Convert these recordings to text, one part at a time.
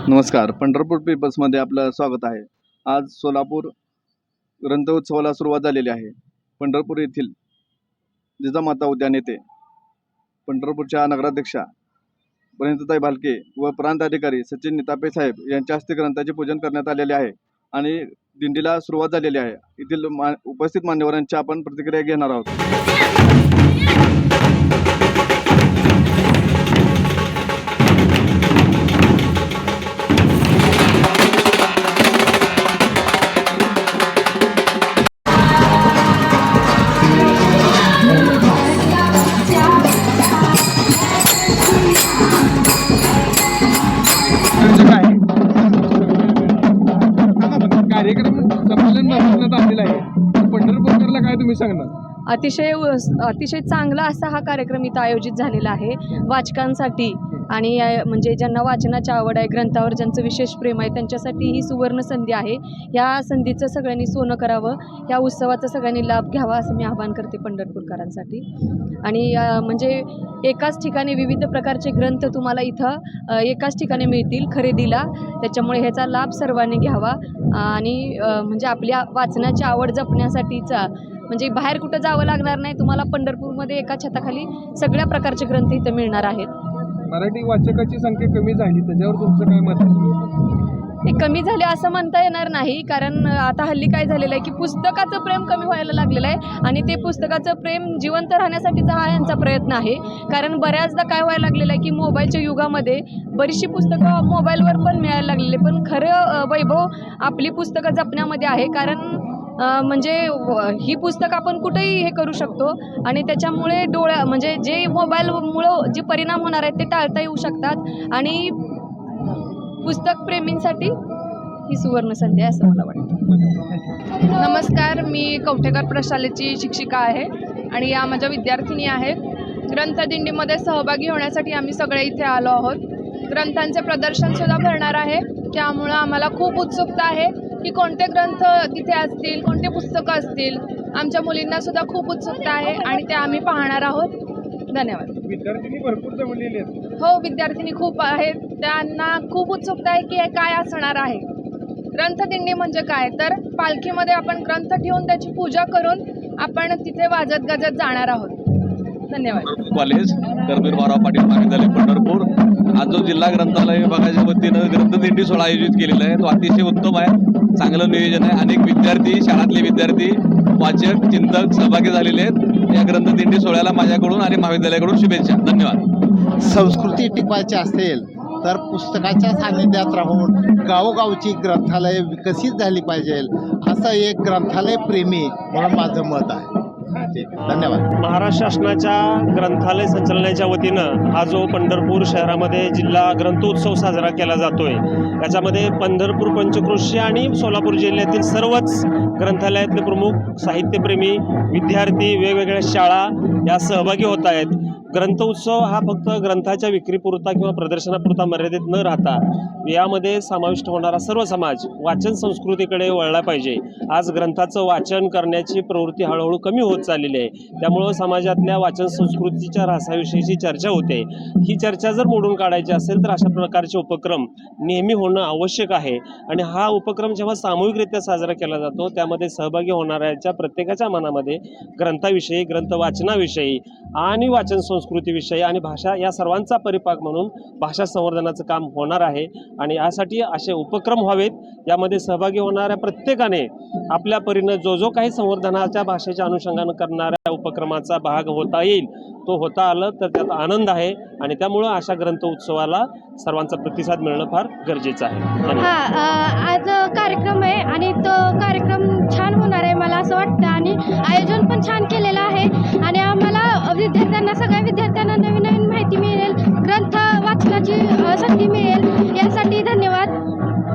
नमस्कार. पंढरपूर पेपर्समध्ये आपलं स्वागत आहे. आज सोलापूर ग्रंथोत्सवाला सुरुवात झालेली आहे. पंढरपूर येथील जिजामाता उद्यान येथे पंढरपूरच्या नगराध्यक्षा परिणिताताई भालके व प्रांत अधिकारी सचिन नितापे साहेब यांच्या हस्ते ग्रंथाचे पूजन करण्यात आलेले आहे आणि दिंडीला सुरुवात झालेली आहे. येथील उपस्थित मान्यवरांच्या आपण प्रतिक्रिया घेणार आहोत. कार्यक्रम संमेलन आलेला आहे. पंढरपूरला काय तुम्ही सांगणार? अतिशय चांगला असा हा कार्यक्रम इथं आयोजित झालेला आहे वाचकांसाठी आणि म्हणजे ज्यांना वाचनाची आवड आहे, ग्रंथावर ज्यांचं विशेष प्रेम आहे, त्यांच्यासाठी ही सुवर्ण संधी आहे. या संधीचं सगळ्यांनी सोनं करावं, या उत्सवाचा सगळ्यांनी लाभ घ्यावा असं मी आवाहन करते पंढरपूरकरांसाठी. आणि म्हणजे एकाच ठिकाणी विविध प्रकारचे ग्रंथ तुम्हाला इथं एकाच ठिकाणी मिळतील खरेदीला. त्याच्यामुळे ह्याचा लाभ सर्वांनी घ्यावा आणि म्हणजे आपल्या वाचनाची आवड जपण्यासाठीचा म्हणजे बाहेर कुठं जावं लागणार नाही. तुम्हाला पंढरपूरमध्ये एका छताखाली सगळ्या प्रकारचे ग्रंथ इथं मिळणार आहेत. मराठी वाचकाची संख्या कमी झाली, त्याच्यावर तुमचं काय मत आहे? ते कमी झाले असं म्हणता येणार नाही, कारण आता हल्ली काय झालेलं आहे की पुस्तकाचं प्रेम कमी व्हायला लागलेलं आहे आणि ते पुस्तकाचं प्रेम जिवंत राहण्यासाठीचा हा यांचा प्रयत्न आहे. कारण बऱ्याचदा काय व्हायला लागलेलं आहे की मोबाईलच्या युगामध्ये बरीचशी पुस्तकं मोबाईलवर पण मिळायला लागलेली, पण खरं वैभव आपली पुस्तकं जपण्यामध्ये आहे. कारण म्हणजे ही पुस्तक आपण कुठेही हे करू शकतो आणि त्याच्यामुळे म्हणजे जे मोबाईलमुळं जे परिणाम होणार आहेत ते टाळता येऊ शकतात आणि पुस्तक प्रेमींसाठी ही सुवर्ण संधी आहे असं मला वाटतं. नमस्कार, मी कवठेकर प्रशालेची शिक्षिका आहे आणि या माझ्या विद्यार्थिनी आहेत. ग्रंथदिंडीमध्ये सहभागी होण्यासाठी आम्ही सगळे इथे आलो आहोत. ग्रंथांचे प्रदर्शनसुद्धा भरणार आहे, त्यामुळं आम्हाला खूप उत्सुकता आहे की कोणते ग्रंथ तिथे असतील, कोणते पुस्तकं असतील. आमच्या मुलींनासुद्धा खूप उत्सुकता आहे आणि ते आम्ही पाहणार आहोत. धन्यवाद. विद्यार्थिनी भरपूर जमलेले आहेत. हो, विद्यार्थिनी खूप आहेत. त्यांना खूप उत्सुकता आहे की काय असणार आहे. ग्रंथदिंडी म्हणजे काय, तर पालखीमध्ये आपण ग्रंथ ठेवून त्याची पूजा करून आपण तिथे वाजत गाजत जाणार आहोत. धन्यवाद. कॉलेज कर्मवीर भाऊराव पाटील महाविद्यालय पंढरपूर आज जो जिल्हा ग्रंथालय विभागाच्या वतीनं ग्रंथदिंडी सोहळा आयोजित केलेला आहे तो अतिशय उत्तम आहे. चांगलं नियोजन आहे. अनेक विद्यार्थी, शाळातले विद्यार्थी, वाचक, चिंतक सहभागी झालेले आहेत. या ग्रंथदिंडी सोहळ्याला माझ्याकडून आणि महाविद्यालयाकडून शुभेच्छा. धन्यवाद. संस्कृती टिकवायची असेल तर पुस्तकाच्या सानिध्यात राहून गावोगावची ग्रंथालय विकसित झाली पाहिजे असं एक ग्रंथालय प्रेमी म्हणून माझं मत आहे. धन्यवाद. महाराष्ट्र शासनाच्या ग्रंथालय संचालनाच्या वतीनं हा जो पंढरपूर शहरामध्ये जिल्हा ग्रंथोत्सव साजरा केला जातोय, याच्यामध्ये पंढरपूर, पंचक्रोशी आणि सोलापूर जिल्ह्यातील सर्वच ग्रंथालयातले प्रमुख साहित्यप्रेमी विद्यार्थी, वेगवेगळ्या शाळा या सहभागी होत आहेत. ग्रंथोत्सव हा फक्त ग्रंथाच्या विक्रीपुरता किंवा प्रदर्शनापुरता मर्यादित न राहता यामध्ये समाविष्ट होणारा सर्व समाज वाचन संस्कृतीकडे वळला पाहिजे. आज ग्रंथाचं वाचन करण्याची प्रवृत्ती हळूहळू कमी होत चाललेली आहे. त्यामुळं समाजातल्या वाचन संस्कृतीच्या ऱ्हासाविषयीची चर्चा होते. ही चर्चा जर मोडून काढायची असेल तर अशा प्रकारचे उपक्रम नेहमी होणं आवश्यक आहे आणि हा उपक्रम जेव्हा सामूहिकरित्या साजरा केला जातो त्यामध्ये सहभागी होणाऱ्याच्या प्रत्येकाच्या मनामध्ये ग्रंथाविषयी, ग्रंथ वाचनाविषयी आणि वाचन संस्कृतीविषयी आणि भाषा या सर्वांचा परिपाक म्हणून भाषा संवर्धनाचं काम होणार आहे आणि यासाठी असे उपक्रम व्हावेत. यामध्ये सहभागी होणाऱ्या प्रत्येकाने आपल्या परीनं जो काही संवर्धनाच्या भाषेच्या अनुषंगानं करणाऱ्या उपक्रमाचा भाग होता येईल तो होता आलं तर त्यात आनंद आहे आणि त्यामुळं अशा ग्रंथ उत्सवाला सर्वांचा प्रतिसाद मिळणं फार गरजेचं आहे. आज कार्यक्रम आहे आणि तो कार्यक्रम छान होणार आहे मला असं वाटतं आणि आयोजन पण छान केलेलं आहे आणि आम्हाला विद्यार्थ्यांना, सगळ्या विद्यार्थ्यांना नवीन नवीन माहिती मिळेल, ग्रंथ वाचनाची संधी मिळेल, यासाठी धन्यवाद.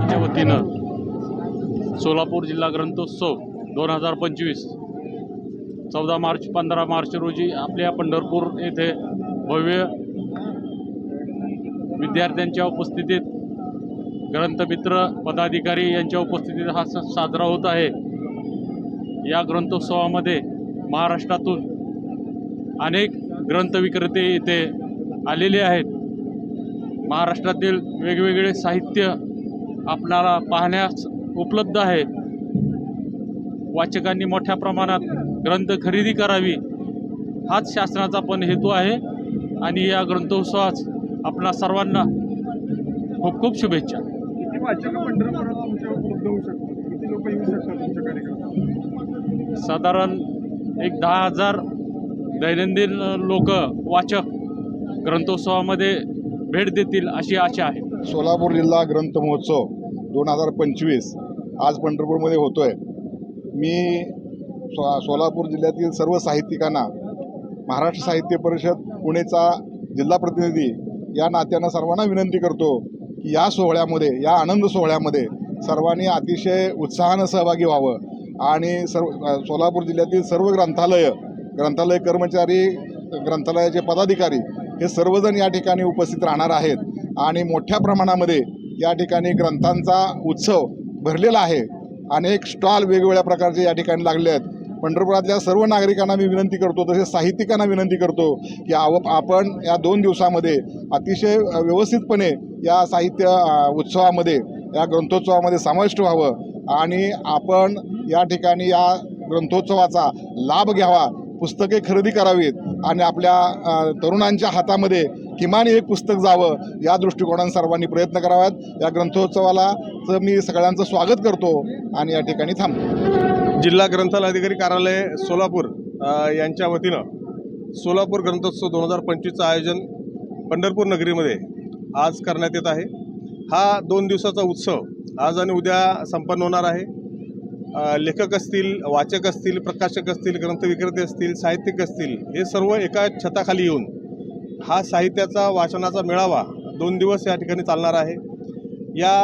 च्या वतीनं सोलापूर जिल्हा ग्रंथोत्सव 2025 14 मार्च 15 मार्च रोजी आपल्या पंढरपूर येथे भव्य विद्यार्थ्यांच्या उपस्थितीत, ग्रंथमित्र पदाधिकारी यांच्या उपस्थितीत हा साजरा होत आहे. या ग्रंथोत्सवामध्ये महाराष्ट्रातून अनेक ग्रंथ विक्रेते इथे आलेले आहेत. महाराष्ट्रातील वेगवेगळे साहित्य आपल्याला पाहण्यास उपलब्ध आहे. वाचकांनी मोठ्या प्रमाणात ग्रंथ खरेदी करावी हाच शासनाचा पण हेतू आहे. आणि या ग्रंथोत्सवास आपणा सर्वांना खूप खूप शुभेच्छा. किती वाचक पंढरपुरात तुमच्या उपलब्ध होऊ शकतात? किती लोक येऊ शकतात तुमच्या कार्यक्रमात? साधारण एक 10,000 दैनंदिन लोक वाचक ग्रंथोत्सवामध्ये भेट देतील अशी आशा आहे. सोलापूर जिल्हा ग्रंथ महोत्सव 2025 आज पंढरपूरमध्ये होतो आहे. मी सोलापूर जिल्ह्यातील सर्व साहित्यिकांना महाराष्ट्र साहित्य परिषद पुणेचा जिल्हा प्रतिनिधी या नात्यानं सर्वांना विनंती करतो की या सोहळ्यामध्ये, या आनंद सोहळ्यामध्ये सर्वांनी अतिशय उत्साहानं सहभागी व्हावं आणि सोलापूर जिल्ह्यातील सर्व ग्रंथालय कर्मचारी, ग्रंथालयाचे पदाधिकारी हे सर्वजण या ठिकाणी उपस्थित राहणार आहेत आणि मोठ्या प्रमाणामध्ये या ठिकाणी ग्रंथांचा उत्सव भरलेला आहे. अनेक स्टॉल वेगवेगळ्या प्रकारचे या ठिकाणी लागले आहेत. पंढरपुरातल्या सर्व नागरिकांना मी विनंती करतो, तसेच साहित्यिकांना विनंती करतो की आपण या 2 दिवसामध्ये अतिशय व्यवस्थितपणे या साहित्य उत्सवामध्ये, या ग्रंथोत्सवामध्ये समाविष्ट व्हावं आणि आपण या ठिकाणी या ग्रंथोत्सवाचा लाभ घ्यावा. पुस्तके खरेदी करावीत आणि आपल्या तरुणांच्या हातामध्ये किमान एक पुस्तक जावं या दृष्टिकोनाने सर्वांनी प्रयत्न करावेत. या ग्रंथोत्सवाला मी सगळ्यांचं स्वागत करतो आणि या ठिकाणी थांबतो. जिल्हा ग्रंथालय अधिकारी कार्यालय सोलापूर यांच्या वतीनं सोलापूर ग्रंथोत्सव 2025चं आयोजन पंढरपूर नगरीमध्ये आज करण्यात येत आहे. हा 2 दिवसाचा उत्सव आज आणि उद्या संपन्न होणार आहे. लेखक असतील, वाचक असतील, प्रकाशक असतील, ग्रंथविक्रेते असतील, साहित्यिक असतील, हे सर्व एका छताखाली येऊन हा साहित्याचा वाचनाचा मेळावा 2 दिवस या ठिकाणी चालणार आहे. या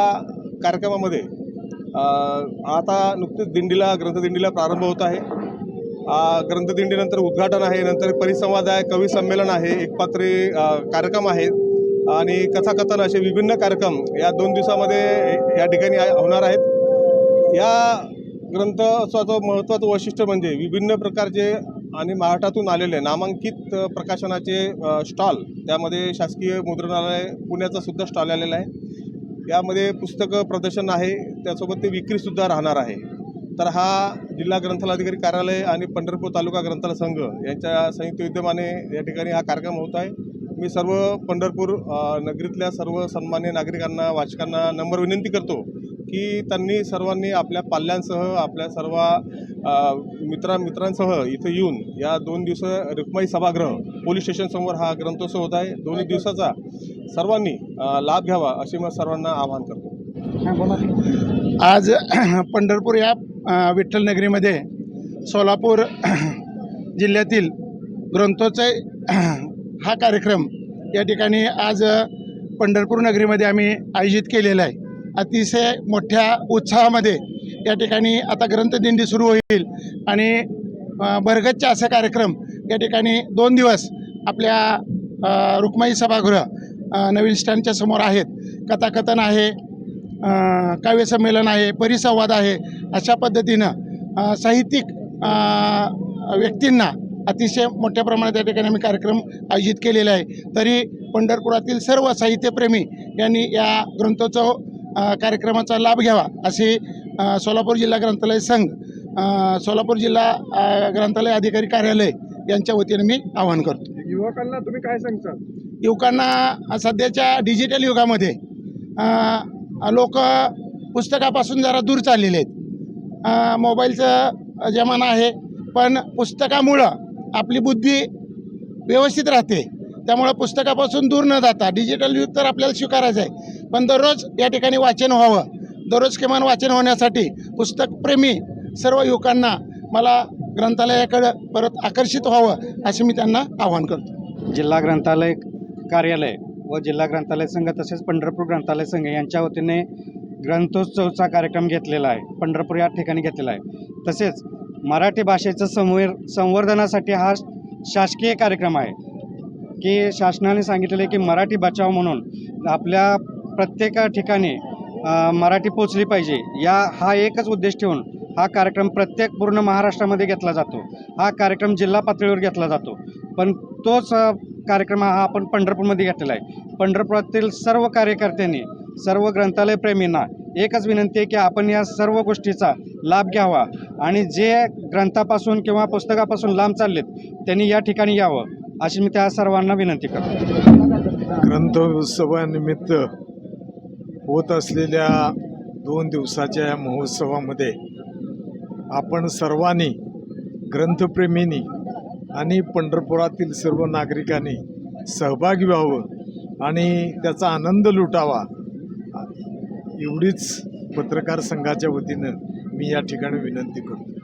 कार्यक्रमामध्ये आता नुकतीच ग्रंथदिंडीला प्रारंभ होत आहे. ग्रंथदिंडीनंतर उद्घाटन आहे, नंतर परिसंवाद आहे, कवी संमेलन आहे, एकपात्री कार्यक्रम आहेत आणि कथाकथन असे विभिन्न कार्यक्रम या 2 दिवसामध्ये या ठिकाणी होणार आहेत. या ग्रंथोत्सवाचं महत्त्वाचं वैशिष्ट्य म्हणजे विभिन्न प्रकारचे आणि महाराष्ट्रातून आलेले नामांकित प्रकाशनाचे स्टॉल, त्यामध्ये शासकीय मुद्रणालय पुण्याचा सुद्धा स्टॉल आलेला आहे. यामध्ये पुस्तकं प्रदर्शन आहे, त्यासोबत ते विक्रीसुद्धा राहणार आहे. तर हा जिल्हा ग्रंथालय अधिकारी कार्यालय आणि पंढरपूर तालुका ग्रंथालय संघ यांच्या संयुक्त विद्यमाने या ठिकाणी हा कार्यक्रम होत आहे. मी सर्व पंढरपूर नगरीतल्या सर्व सन्मान्य नागरिकांना, वाचकांना नम्र विनंती करतो की त्यांनी सर्वांनी आपल्या पाल्यांसह, आपल्या सर्व मित्रांसह इथं येऊन या 2 दिवस रुक्माई सभागृह पोलीस स्टेशनसमोर हा ग्रंथोत्सव होत आहे. 2 दिवसाचा सर्वांनी लाभ घ्यावा असे मी सर्वांना आवाहन करतो. आज पंढरपूर या विठ्ठल नगरीमध्ये सोलापूर जिल्ह्यातील ग्रंथोत्सव हा कार्यक्रम या ठिकाणी आज पंढरपूर नगरीमध्ये आम्ही आयोजित केलेला आहे. अतिशय मोठ्या उत्साहामध्ये या ठिकाणी आता ग्रंथदिंडी सुरू होईल आणि भरगच्च असा कार्यक्रम या ठिकाणी 2 दिवस आपल्या रुक्माई सभागृह नवीन स्टँडच्या समोर आहेत. कथाकथन आहे, काव्यसंमेलन आहे, परिसंवाद आहे. अशा पद्धतीनं साहित्यिक व्यक्तींना अतिशय मोठ्या प्रमाणात या ठिकाणी आम्ही कार्यक्रम आयोजित केलेला आहे. तरी पंढरपुरातील सर्व साहित्यप्रेमी यांनी या ग्रंथोत्सव कार्यक्रमाचा लाभ घ्यावा अशी सोलापूर जिल्हा ग्रंथालय संघ, सोलापूर जिल्हा ग्रंथालय अधिकारी कार्यालय यांच्या वतीने मी आवाहन करतो. युवकांना तुम्ही काय सांगता? युवकांना सध्याच्या डिजिटल युगामध्ये लोक पुस्तकापासून जरा दूर चाललेले आहेत. मोबाईलचं जमाना आहे, पण पुस्तकामुळं आपली बुद्धी व्यवस्थित राहते. त्यामुळं पुस्तकापासून दूर न जाता डिजिटल युग तर आपल्याला स्वीकारायचं आहे, पण दररोज या ठिकाणी वाचन व्हावं. दररोज किमान वाचन होण्यासाठी पुस्तकप्रेमी सर्व युवकांना मला ग्रंथालयाकडं परत आकर्षित व्हावं असे मी त्यांना आवाहन करतो. जिल्हा ग्रंथालय कार्यालय व जिल्हा ग्रंथालय संघ तसेच पंढरपूर ग्रंथालय संघ यांच्या वतीने ग्रंथोत्सवचा कार्यक्रम घेतलेला आहे, पंढरपूर या ठिकाणी घेतलेला आहे. तसेच मराठी भाषेचं संवर्धनासाठी हा शासकीय कार्यक्रम आहे की शासनाने सांगितलेलं आहे की मराठी बचाव म्हणून आपल्या प्रत्येक ठिकाणी मराठी पोचली पाहिजे. हा एकच उद्देश ठेवून हा कार्यक्रम प्रत्येक पूर्ण महाराष्ट्रामध्ये घेतला जातो. हा कार्यक्रम जिल्हा पातळीवर घेतला जातो, पण तोच कार्यक्रम हा आपण पंढरपूरमध्ये घेतलेला आहे. पंढरपुरातील सर्व कार्यकर्त्यांनी, सर्व ग्रंथालय प्रेमींना एकच विनंती आहे की आपण या सर्व गोष्टीचा लाभ घ्यावा आणि जे ग्रंथापासून किंवा पुस्तकापासून लांब चाललेत त्यांनी या ठिकाणी यावं अशी मी त्या सर्वांना विनंती करतो. ग्रंथोत्सवानिमित्त होत असलेल्या 2 दिवसाच्या या महोत्सवामध्ये आपण सर्वांनी, ग्रंथप्रेमींनी आणि पंढरपुरातील सर्व नागरिकांनी सहभागी व्हावं आणि त्याचा आनंद लुटावा एवढीच पत्रकार संघाच्या वतीनं मी या ठिकाणी विनंती करतो.